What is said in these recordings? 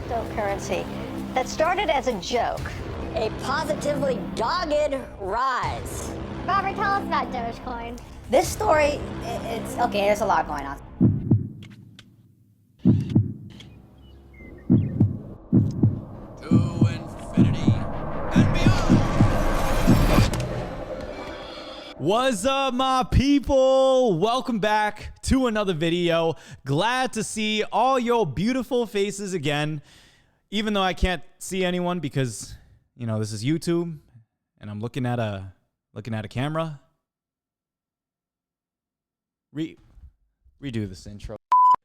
cryptocurrency that started as a joke. A positively dogged rise. Robert, tell us about Dogecoin. This story, it's okay, there's a lot going on. To infinity and beyond. What's up, my people? Welcome back to another video. Glad to see all your beautiful faces again, even though I can't see anyone because, you know, this is YouTube and I'm looking at a camera. Redo this intro.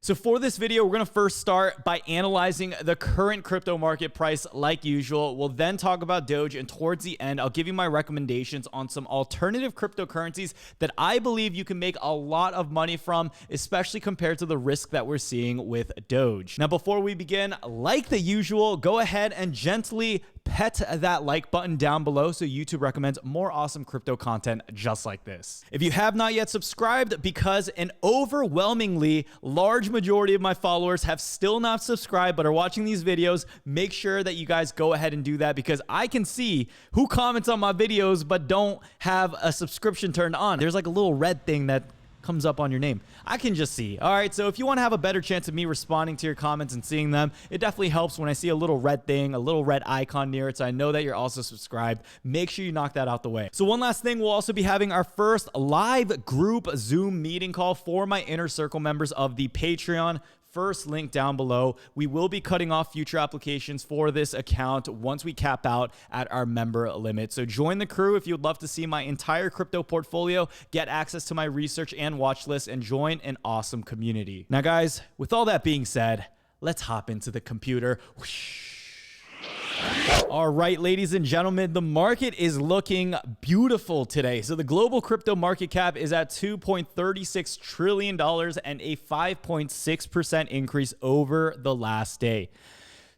So for this video, we're going to first start by analyzing the current crypto market price like usual. We'll then talk about Doge, and towards the end, I'll give you my recommendations on some alternative cryptocurrencies that I believe you can make a lot of money from, especially compared to the risk that we're seeing with Doge. Now, before we begin, like the usual, go ahead and gently pet that like button down below so YouTube recommends more awesome crypto content just like this. If you have not yet subscribed, because an overwhelmingly large majority of my followers have still not subscribed but are watching these videos, make sure that you guys go ahead and do that, because I can see who comments on my videos but don't have a subscription turned on. There's like a little red thing that comes up on your name. I can just see. All right, so if you want to have a better chance of me responding to your comments and seeing them, it definitely helps when I see a little red thing, a little red icon near it, so I know that you're also subscribed. Make sure you knock that out the way. So one last thing, we'll also be having our first live group Zoom meeting call for my inner circle members of the Patreon. First link down below. We will be cutting off future applications for this account once we cap out at our member limit. So join the crew if you'd love to see my entire crypto portfolio, get access to my research and watch list, and join an awesome community. Now, guys, with all that being said, let's hop into the computer. Whoosh. All right, ladies and gentlemen, the market is looking beautiful today. So the global crypto market cap is at $2.36 trillion and a 5.6% increase over the last day.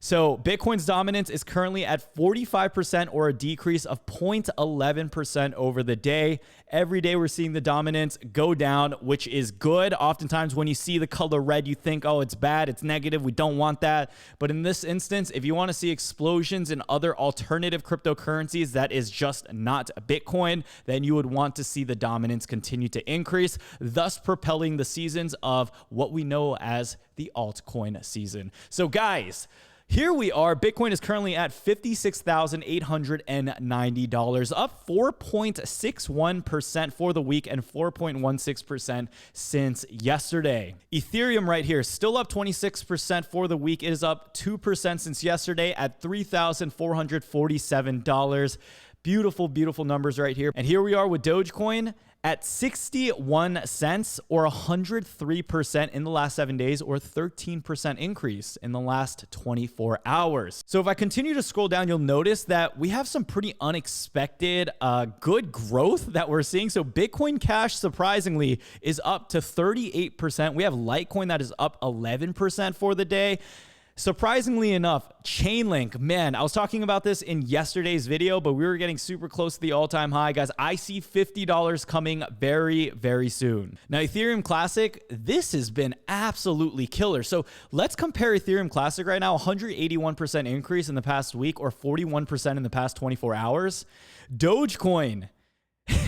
So Bitcoin's dominance is currently at 45%, or a decrease of 0.11% over the day. Every day we're seeing the dominance go down, which is good. Oftentimes when you see the color red, you think, oh, it's bad, it's negative, we don't want that. But in this instance, if you want to see explosions in other alternative cryptocurrencies that is just not Bitcoin, then you would want to see the dominance continue to increase, thus propelling the seasons of what we know as the altcoin season. So guys, here we are. Bitcoin is currently at $56,890, up 4.61% for the week and 4.16% since yesterday. Ethereum right here, still up 26% for the week. It is up 2% since yesterday at $3,447. Beautiful, beautiful numbers right here. And here we are with Dogecoin at 61 cents, or 103% in the last 7 days, or 13% increase in the last 24 hours. So if I continue to scroll down, you'll notice that we have some pretty unexpected good growth that we're seeing. So Bitcoin Cash, surprisingly, is up to 38%. We have Litecoin that is up 11% for the day. Surprisingly enough, Chainlink, man, I was talking about this in yesterday's video, but we were getting super close to the all-time high. Guys, I see $50 coming very, very soon. Now, Ethereum Classic, this has been absolutely killer. So let's compare Ethereum Classic right now, 181% increase in the past week, or 41% in the past 24 hours. Dogecoin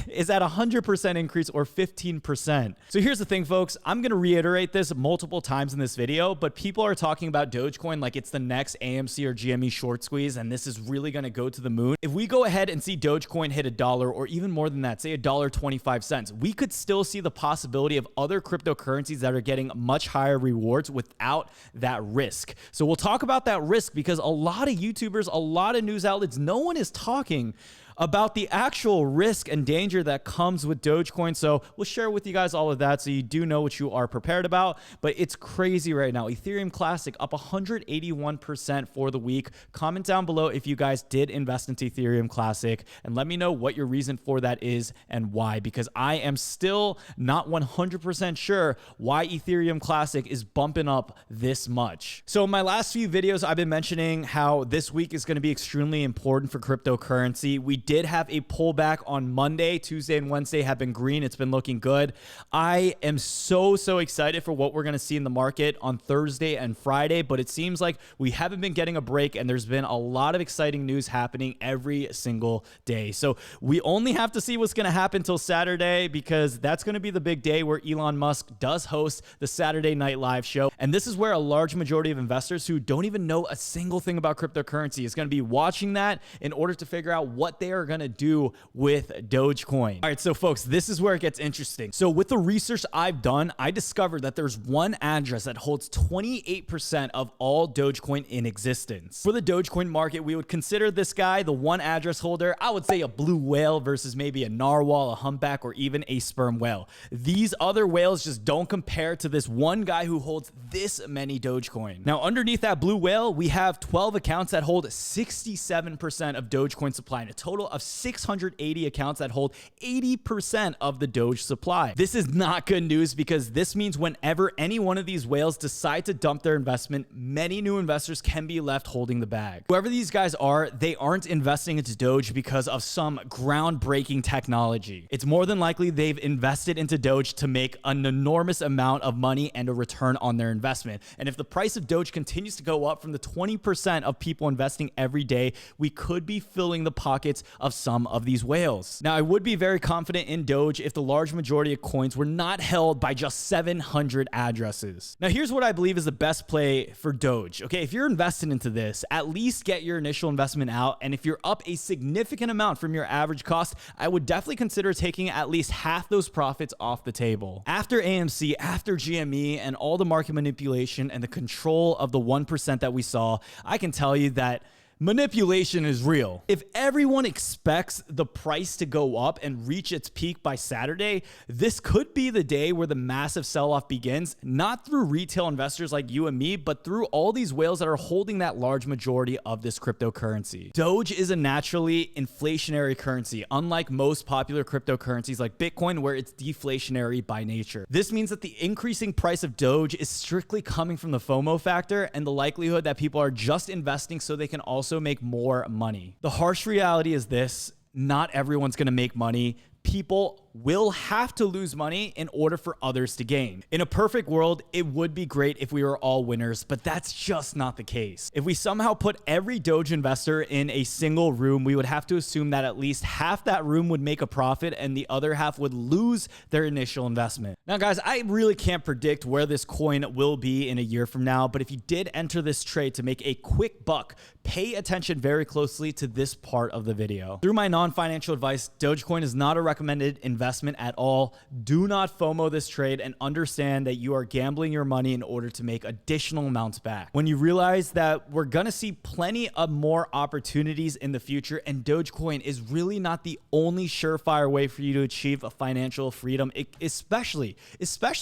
is at 100% increase, or 15%. So here's the thing, folks. I'm going to reiterate this multiple times in this video, but people are talking about Dogecoin like it's the next AMC or GME short squeeze, and this is really going to go to the moon. If we go ahead and see Dogecoin hit $1, or even more than that, say $1.25, we could still see the possibility of other cryptocurrencies that are getting much higher rewards without that risk. So we'll talk about that risk, because a lot of YouTubers, a lot of news outlets, no one is talking about the actual risk and danger that comes with Dogecoin. So we'll share with you guys all of that so you do know what you are prepared about. But it's crazy right now. Ethereum Classic up 181% for the week. Comment down below if you guys did invest into Ethereum Classic, and let me know what your reason for that is and why, because I am still not 100% sure why Ethereum Classic is bumping up this much. So in my last few videos, I've been mentioning how this week is going to be extremely important for cryptocurrency. We did have a pullback on Monday. Tuesday and Wednesday have been green. It's been looking good. I am so excited for what we're going to see in the market on Thursday and Friday, but it seems like we haven't been getting a break, and there's been a lot of exciting news happening every single day. So we only have to see what's going to happen till Saturday, because that's going to be the big day where Elon Musk does host the Saturday Night Live show. And this is where a large majority of investors who don't even know a single thing about cryptocurrency is going to be watching that in order to figure out what they are going to do with Dogecoin. All right, so folks, this is where it gets interesting. So with the research I've done, I discovered that there's one address that holds 28% of all Dogecoin in existence. For the Dogecoin market, we would consider this guy the one address holder. I would say a blue whale versus maybe a narwhal, a humpback, or even a sperm whale. These other whales just don't compare to this one guy who holds this many Dogecoin. Now, underneath that blue whale, we have 12 accounts that hold 67% of Dogecoin supply, and a total of 680 accounts that hold 80% of the Doge supply. This is not good news, because this means whenever any one of these whales decide to dump their investment, many new investors can be left holding the bag. Whoever these guys are, they aren't investing into Doge because of some groundbreaking technology. It's more than likely they've invested into Doge to make an enormous amount of money and a return on their investment. And if the price of Doge continues to go up from the 20% of people investing every day, we could be filling the pockets of some of these whales. Now, I would be very confident in Doge if the large majority of coins were not held by just 700 addresses. Now, here's what I believe is the best play for Doge. Okay, if you're investing into this, at least get your initial investment out. And if you're up a significant amount from your average cost, I would definitely consider taking at least half those profits off the table. After AMC, after GME, and all the market manipulation and the control of the 1% that we saw, I can tell you that manipulation is real. If everyone expects the price to go up and reach its peak by Saturday, this could be the day where the massive sell-off begins, not through retail investors like you and me, but through all these whales that are holding that large majority of this cryptocurrency. Doge is a naturally inflationary currency, unlike most popular cryptocurrencies like Bitcoin, where it's deflationary by nature. This means that the increasing price of Doge is strictly coming from the FOMO factor and the likelihood that people are just investing so they can also make more money. The harsh reality is this: not everyone's going to make money. People will have to lose money in order for others to gain. In a perfect world, it would be great if we were all winners, but that's just not the case. If we somehow put every Doge investor in a single room, we would have to assume that at least half that room would make a profit and the other half would lose their initial investment. Now, guys, I really can't predict where this coin will be in a year from now, but if you did enter this trade to make a quick buck, pay attention very closely to this part of the video. Through my non-financial advice, Dogecoin is not a recommended investment at all. Do not FOMO this trade, and understand that you are gambling your money in order to make additional amounts back. When you realize that we're gonna see plenty of more opportunities in the future, and Dogecoin is really not the only surefire way for you to achieve a financial freedom, especially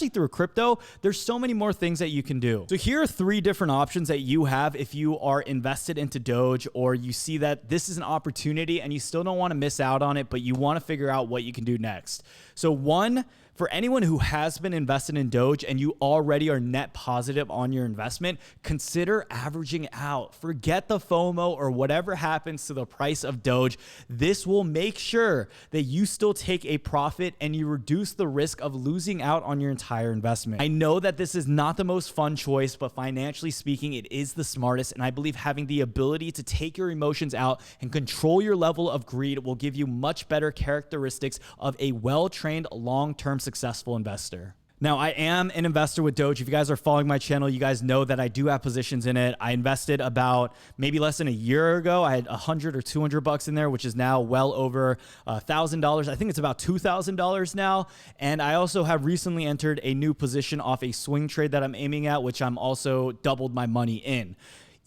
through crypto, there's so many more things that you can do. So here are 3 different options that you have if you are invested into Doge, or you see that this is an opportunity and you still don't want to miss out on it, but you want to figure out what you can do next. So one, for anyone who has been invested in Doge and you already are net positive on your investment, consider averaging out. Forget the FOMO or whatever happens to the price of Doge. This will make sure that you still take a profit and you reduce the risk of losing out on your entire investment. I know that this is not the most fun choice, but financially speaking, it is the smartest. And I believe having the ability to take your emotions out and control your level of greed will give you much better characteristics of a well-trained, long-term successful investor. Now, I am an investor with Doge. If you guys are following my channel, you guys know that I do have positions in it. I invested about maybe less than a year ago. I had 100 or 200 bucks in there, which is now well over $1,000. I think it's about $2,000 now. And I also have recently entered a new position off a swing trade that I'm aiming at, which I'm also doubled my money in.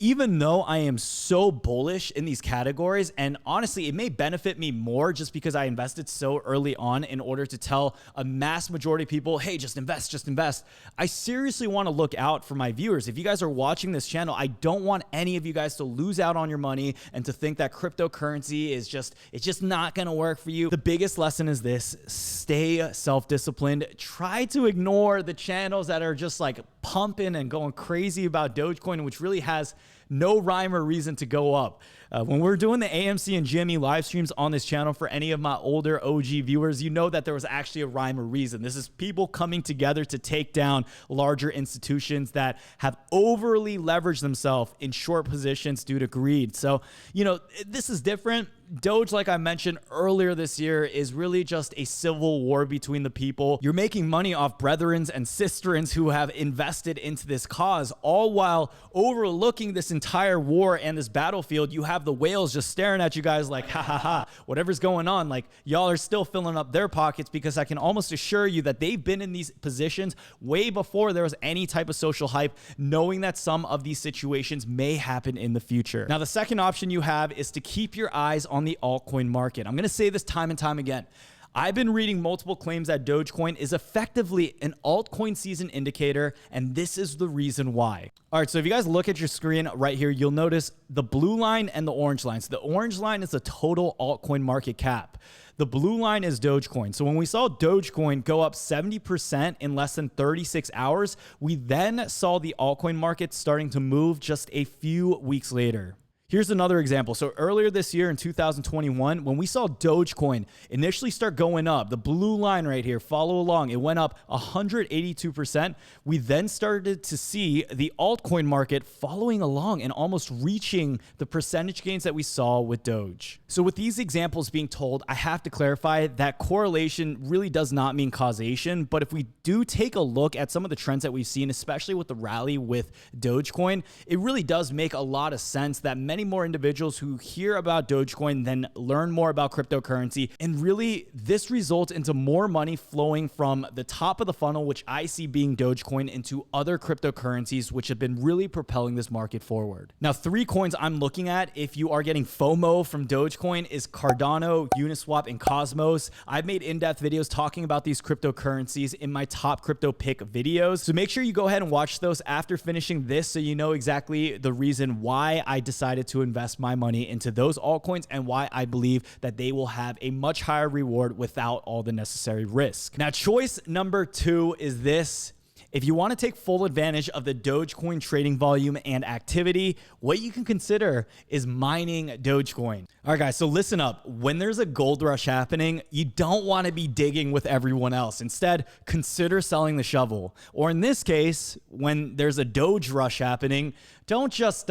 Even though I am so bullish in these categories, and honestly, it may benefit me more just because I invested so early on in order to tell a mass majority of people, hey, just invest, just invest. I seriously want to look out for my viewers. If you guys are watching this channel, I don't want any of you guys to lose out on your money and to think that cryptocurrency is it's just not going to work for you. The biggest lesson is this: stay self-disciplined. Try to ignore the channels that are just like pumping and going crazy about Dogecoin, which really has no rhyme or reason to go up. When we're doing the AMC and GME live streams on this channel, for any of my older OG viewers, you know that there was actually a rhyme or reason. This is people coming together to take down larger institutions that have overly leveraged themselves in short positions due to greed. So, you know, this is different. Doge, like I mentioned earlier this year, is really just a civil war between the people. You're making money off brethrens and sisterins who have invested into this cause, all while overlooking this entire war and this battlefield. You have the whales just staring at you guys like, ha ha ha, whatever's going on. Like, y'all are still filling up their pockets, because I can almost assure you that they've been in these positions way before there was any type of social hype, knowing that some of these situations may happen in the future. Now, the second option you have is to keep your eyes on the altcoin market. I'm going to say this time and time again. I've been reading multiple claims that Dogecoin is effectively an altcoin season indicator, and this is the reason why. All right, so if you guys look at your screen right here, you'll notice the blue line and the orange line. So the orange line is the total altcoin market cap. The blue line is Dogecoin. So when we saw Dogecoin go up 70% in less than 36 hours, we then saw the altcoin market starting to move just a few weeks later. Here's another example. So earlier this year in 2021, when we saw Dogecoin initially start going up, the blue line right here, follow along, it went up 182%. We then started to see the altcoin market following along and almost reaching the percentage gains that we saw with Doge. So with these examples being told, I have to clarify that correlation really does not mean causation. But if we do take a look at some of the trends that we've seen, especially with the rally with Dogecoin, it really does make a lot of sense that many more individuals who hear about Dogecoin then learn more about cryptocurrency, and really this results into more money flowing from the top of the funnel, which I see being Dogecoin, into other cryptocurrencies, which have been really propelling this market forward. Now, 3 coins I'm looking at if you are getting FOMO from Dogecoin is Cardano, Uniswap, and Cosmos. I've made in-depth videos talking about these cryptocurrencies in my top crypto pick videos, so make sure you go ahead and watch those after finishing this, so you know exactly the reason why I decided to invest my money into those altcoins and why I believe that they will have a much higher reward without all the necessary risk. Now, choice number 2 is this. If you want to take full advantage of the Dogecoin trading volume and activity, what you can consider is mining Dogecoin. All right, guys, so listen up. When there's a gold rush happening, you don't want to be digging with everyone else. Instead, consider selling the shovel. Or in this case, when there's a Doge rush happening, don't just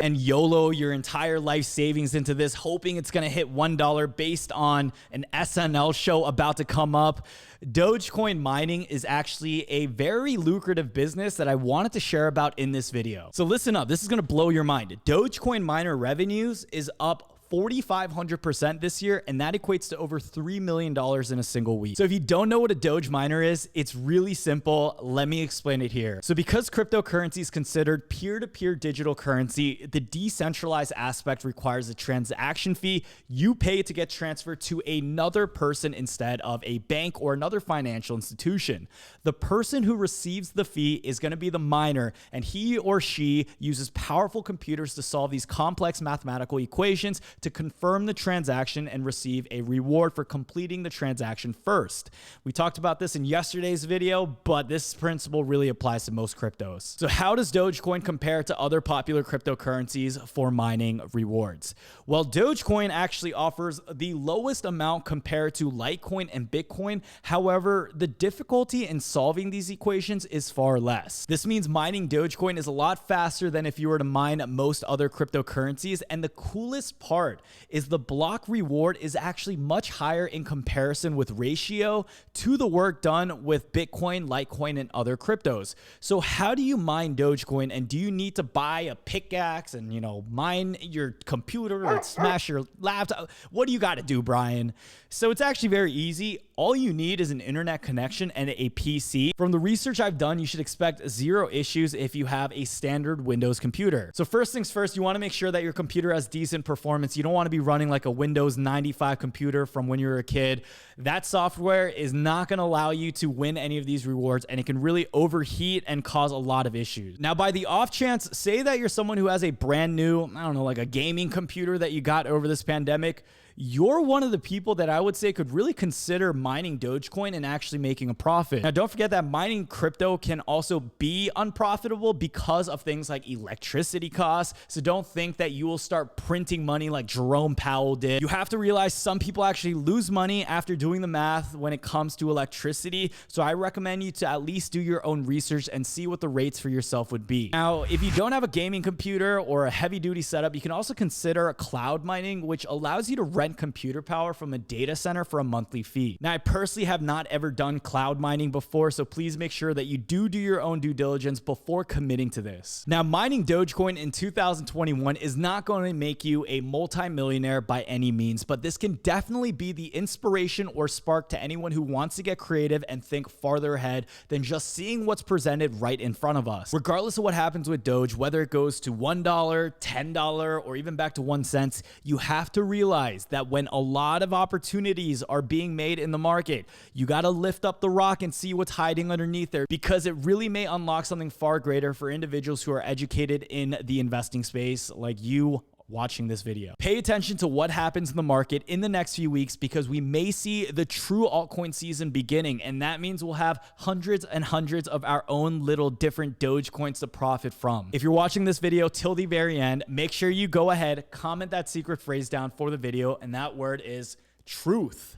and YOLO your entire life savings into this, hoping it's going to hit $1 based on an SNL show about to come up. Dogecoin mining is actually a very lucrative business that I wanted to share about in this video. So listen up, this is going to blow your mind. Dogecoin miner revenues is up 4,500% this year, and that equates to over $3 million in a single week. So if you don't know what a Doge miner is, it's really simple. Let me explain it here. So because cryptocurrency is considered peer-to-peer digital currency, the decentralized aspect requires a transaction fee you pay to get transferred to another person instead of a bank or another financial institution. The person who receives the fee is going to be the miner, and he or she uses powerful computers to solve these complex mathematical equations to confirm the transaction and receive a reward for completing the transaction first. We talked about this in yesterday's video, but this principle really applies to most cryptos. So how does Dogecoin compare to other popular cryptocurrencies for mining rewards? Well, Dogecoin actually offers the lowest amount compared to Litecoin and Bitcoin. However, the difficulty in solving these equations is far less. This means mining Dogecoin is a lot faster than if you were to mine most other cryptocurrencies, and the coolest part is the block reward is actually much higher in comparison with ratio to the work done with Bitcoin, Litecoin, and other cryptos. So how do you mine Dogecoin, and do you need to buy a pickaxe and, you know, mine your computer or smash your laptop? What do you got to do, Brian? So it's actually very easy. All you need is an internet connection and a PC. From the research I've done, you should expect 0 issues if you have a standard Windows computer. So first things first, you want to make sure that your computer has decent performance. You don't want to be running like a Windows 95 computer from when you were a kid. That software is not going to allow you to win any of these rewards, and it can really overheat and cause a lot of issues. Now, by the off chance, say that you're someone who has a brand new, I don't know, like a gaming computer that you got over this pandemic. you're one of the people that I would say could really consider mining Dogecoin and actually making a profit. Now, don't forget that mining crypto can also be unprofitable because of things like electricity costs. So don't think that you will start printing money like Jerome Powell did. You have to realize some people actually lose money after doing the math when it comes to electricity. So I recommend you to at least do your own research and see what the rates for yourself would be. Now, if you don't have a gaming computer or a heavy duty setup, you can also consider cloud mining, which allows you to rent computer power from a data center for a monthly fee. Now, I personally have not ever done cloud mining before, so please make sure that you do your own due diligence before committing to this. Now, mining Dogecoin in 2021 is not going to make you a multi-millionaire by any means, but this can definitely be the inspiration or spark to anyone who wants to get creative and think farther ahead than just seeing what's presented right in front of us. Regardless of what happens with Doge, whether it goes to $1, $10, or even back to 1 cent, you have to realize that when a lot of opportunities are being made in the market, you got to lift up the rock and see what's hiding underneath there, because it really may unlock something far greater for individuals who are educated in the investing space like you watching this video. Pay attention to what happens in the market in the next few weeks, because we may see the true altcoin season beginning, and that means we'll have hundreds and hundreds of our own little different Dogecoins to profit from. If you're watching this video till the very end, make sure you go ahead, comment that secret phrase down for the video, and that word is truth.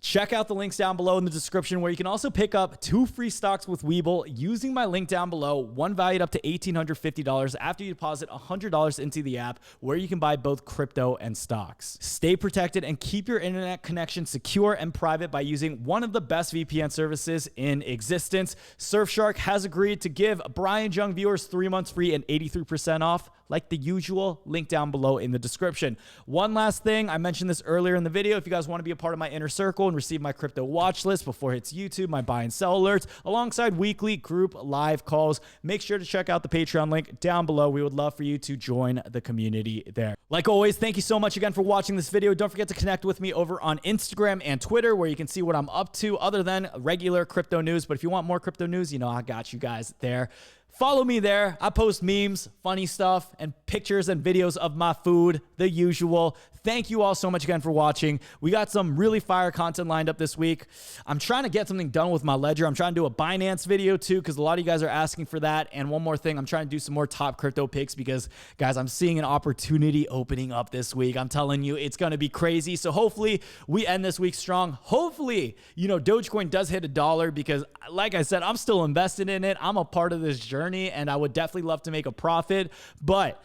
Check out the links down below in the description, where you can also pick up 2 free stocks with Webull using my link down below, one valued up to $1,850 after you deposit $100 into the app, where you can buy both crypto and stocks. Stay protected and keep your internet connection secure and private by using one of the best VPN services in existence. Surfshark has agreed to give Brian Jung viewers 3 months free and 83% off, like the usual, link down below in the description. One last thing, I mentioned this earlier in the video. If you guys want to be a part of my inner circle and receive my crypto watch list before it hits YouTube, my buy and sell alerts, alongside weekly group live calls, make sure to check out the Patreon link down below. We would love for you to join the community there. Like always, thank you so much again for watching this video. Don't forget to connect with me over on Instagram and Twitter, where you can see what I'm up to other than regular crypto news. But if you want more crypto news, you know I got you guys there. Follow me there. I post memes, funny stuff, and pictures and videos of my food, the usual. Thank you all so much again for watching. We got some really fire content lined up this week. I'm trying to get something done with my ledger. I'm trying to do a Binance video too, because a lot of you guys are asking for that. And one more thing, I'm trying to do some more top crypto picks, because guys, I'm seeing an opportunity opening up this week. I'm telling you, it's going to be crazy. So hopefully we end this week strong. Hopefully, you know, Dogecoin does hit $1, because like I said, I'm still invested in it. I'm a part of this journey, and I would definitely love to make a profit. But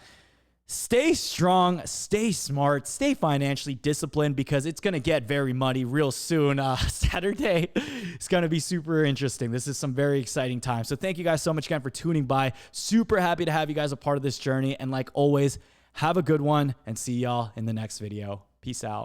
stay strong, stay smart, stay financially disciplined, because it's going to get very muddy real soon. Saturday is going to be super interesting. This is some very exciting time. So thank you guys so much again for tuning by. Super happy to have you guys a part of this journey. And like always, have a good one, and see y'all in the next video. Peace out.